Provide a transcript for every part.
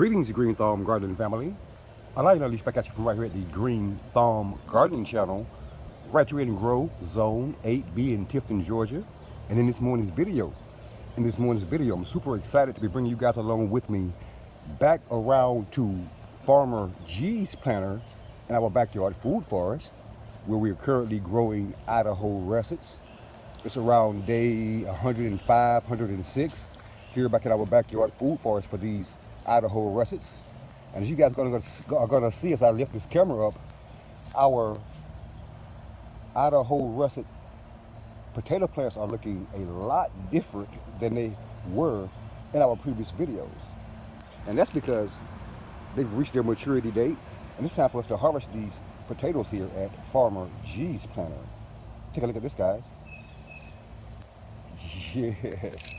Greetings, Green Thumb Gardening family. I'd like to unleash back at you from right here at the Green Thumb Gardening channel, right here in Grow Zone 8B in Tifton, Georgia. And in this morning's video, I'm super excited to be bringing you guys along with me back around to Farmer G's planter in our backyard food forest, where we are currently growing Idaho russets. It's around day 105, 106 here back in our backyard food forest for these Idaho russets. And as you guys are gonna see as I lift this camera up, our Idaho russet potato plants are looking a lot different than they were in our previous videos. And that's because they've reached their maturity date, and it's time for us to harvest these potatoes here at Farmer G's planter. Take a look at this, guys. Yes,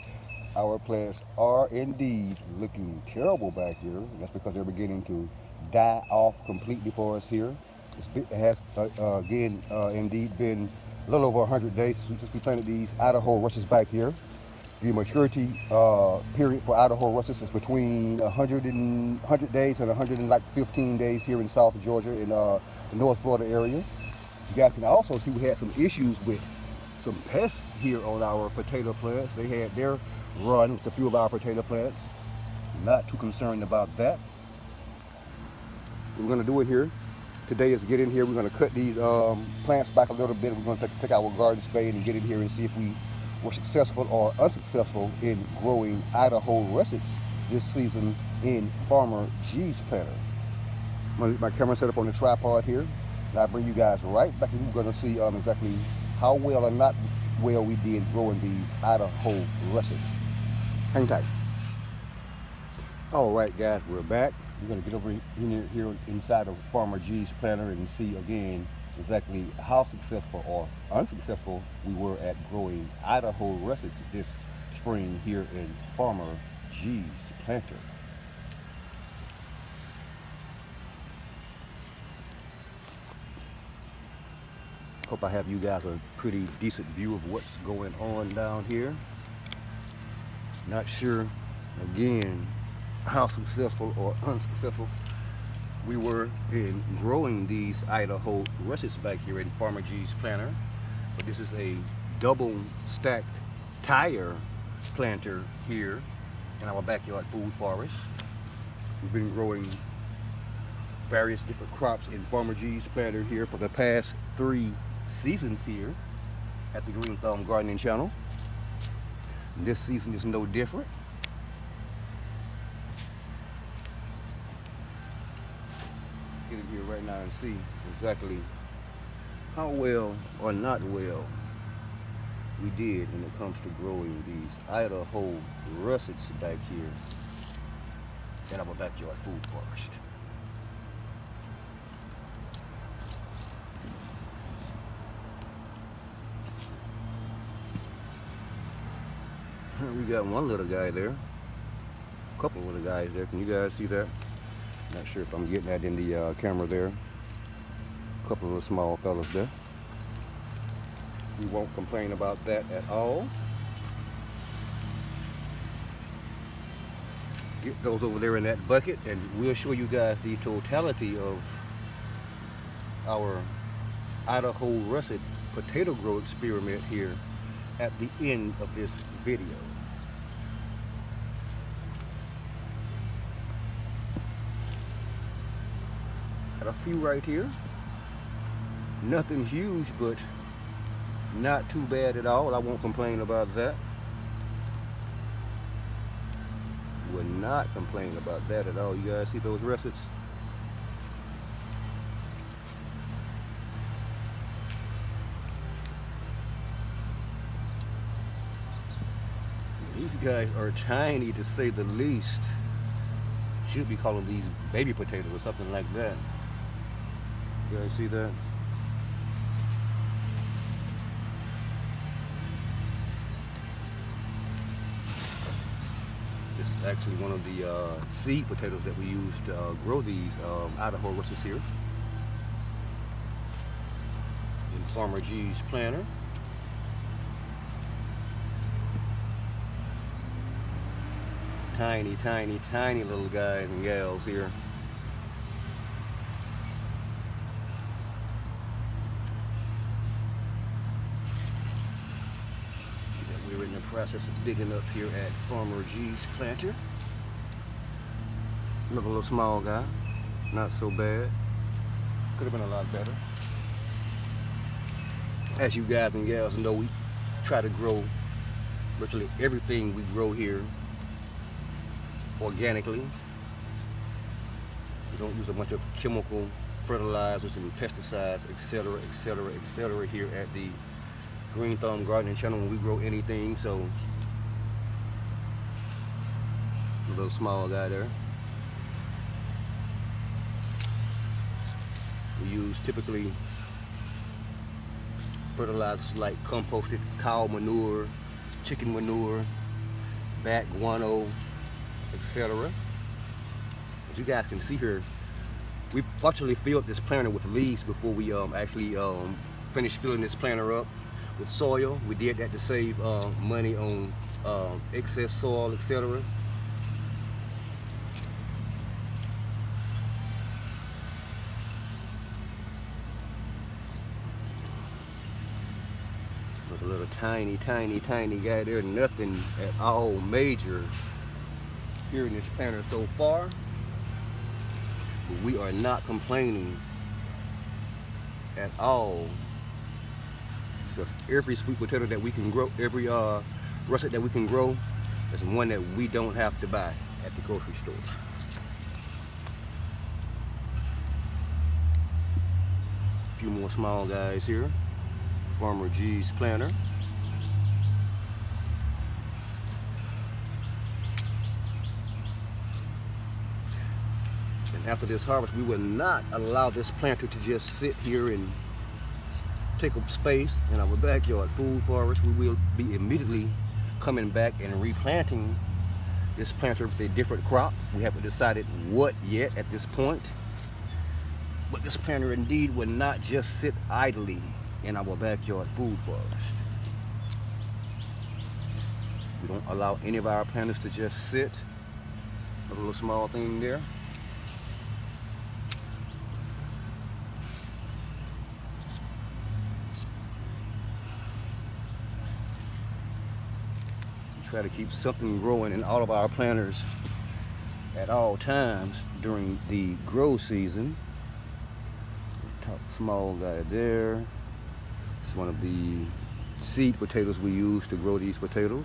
our plants are indeed looking terrible back here. That's because they're beginning to die off completely for us here. It has, indeed been a little over 100 days since we planted these Idaho russets back here. The maturity period for Idaho russets is between 100 days and 115 days here in South Georgia, in the North Florida area. You guys can also see we had some issues with some pests here on our potato plants. They had their run with a few of our potato plants. Not too concerned about that. What we're gonna do in here today is get in here. We're gonna cut these plants back a little bit. We're gonna take our garden spade and get in here and see if we were successful or unsuccessful in growing Idaho russets this season in Farmer G's planter. I'm gonna leave my camera set up on the tripod here, and I'll bring you guys right back, and we're gonna see exactly how well or not well we did growing these Idaho russets. Hang tight. All right, guys, we're back. We're gonna get over here inside of Farmer G's planter and see again exactly how successful or unsuccessful we were at growing Idaho russets this spring here in Farmer G's planter. Hope I have you guys a pretty decent view of what's going on down here. Not sure, again, how successful or unsuccessful we were in growing these Idaho russets back here in Farmer G's planter. But this is a double stacked tire planter here in our backyard food forest. We've been growing various different crops in Farmer G's planter here for the past 3 seasons here at the Green Thumb Gardening channel. This season is no different. Get in here right now and see exactly how well or not well we did when it comes to growing these Idaho russets back here in our backyard food forest. We got one little guy there, a couple of little guys there. Can you guys see that? Not sure if I'm getting that in the camera there. A couple of little small fellas there. We won't complain about that at all. Get those over there in that bucket, and we'll show you guys the totality of our Idaho russet potato grow experiment here at the end of this video. Got a few right here. Nothing huge, but not too bad at all. I won't complain about that. Will not complain about that at all. You guys see those russets? These guys are tiny, to say the least. Should be calling these baby potatoes or something like that. You guys see that? This is actually one of the seed potatoes that we use to grow these Idaho russets here in Farmer G's planter. Tiny, tiny, tiny little guys and gals here. That we're in the process of digging up here at Farmer G's planter. Another little small guy, not so bad. Could have been a lot better. As you guys and gals know, we try to grow virtually everything we grow here organically. We don't use a bunch of chemical fertilizers and pesticides, etc., etc., etc. here at the Green Thumb Gardening Channel when we grow anything. So, a little small guy there. We use typically fertilizers like composted cow manure, chicken manure, bat guano, etc. As you guys can see here, we partially filled this planter with leaves before we actually finished filling this planter up with soil. We did that to save money on excess soil, etc. With a little tiny, tiny, tiny guy there, nothing at all major here in this planter so far. But we are not complaining at all, because every sweet potato that we can grow, every russet that we can grow, is one that we don't have to buy at the grocery store. A few more small guys here. Farmer G's planter. And after this harvest, we will not allow this planter to just sit here and take up space in our backyard food forest. We will be immediately coming back and replanting this planter with a different crop. We haven't decided what yet at this point, but this planter indeed will not just sit idly in our backyard food forest. We don't allow any of our planters to just sit. A little small thing there. We try to keep something growing in all of our planters at all times during the grow season. Top small guy there. It's one of the seed potatoes we use to grow these potatoes.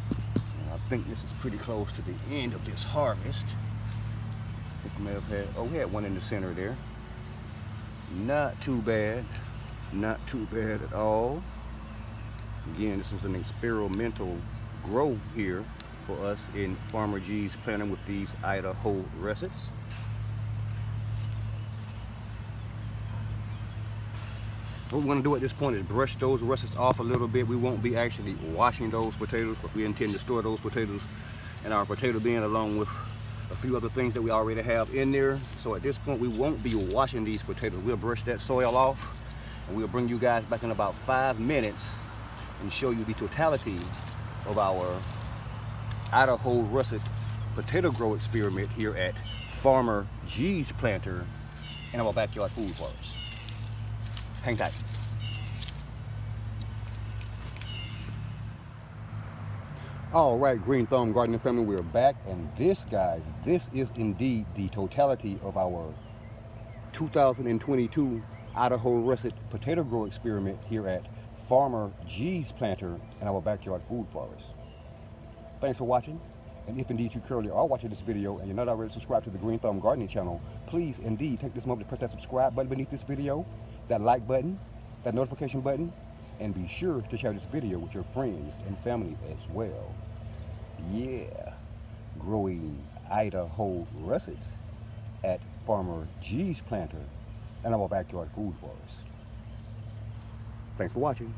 And I think this is pretty close to the end of this harvest. I think we may have had, oh, we had one in the center there. Not too bad. Not too bad at all. Again, this is an experimental grow here for us in Farmer G's planter with these Idaho russets. What we want to do at this point is brush those russets off a little bit. We won't be actually washing those potatoes, but we intend to store those potatoes in our potato bin along with a few other things that we already have in there. So at this point, we won't be washing these potatoes. We'll brush that soil off, and we'll bring you guys back in about 5 minutes and show you the totality of our Idaho russet potato grow experiment here at Farmer G's planter in our backyard food forest. Hang tight. All right, Green Thumb Gardening family, we're back, and this, guys, this is indeed the totality of our 2022 Idaho russet potato grow experiment here at Farmer G's planter in our backyard food forest. Thanks for watching, and if indeed you currently are watching this video and you're not already subscribed to the Green Thumb Gardening channel, please indeed take this moment to press that subscribe button beneath this video, that like button, that notification button, and be sure to share this video with your friends and family as well. Yeah, growing Idaho russets at Farmer G's planter and our backyard food forest. Thanks for watching.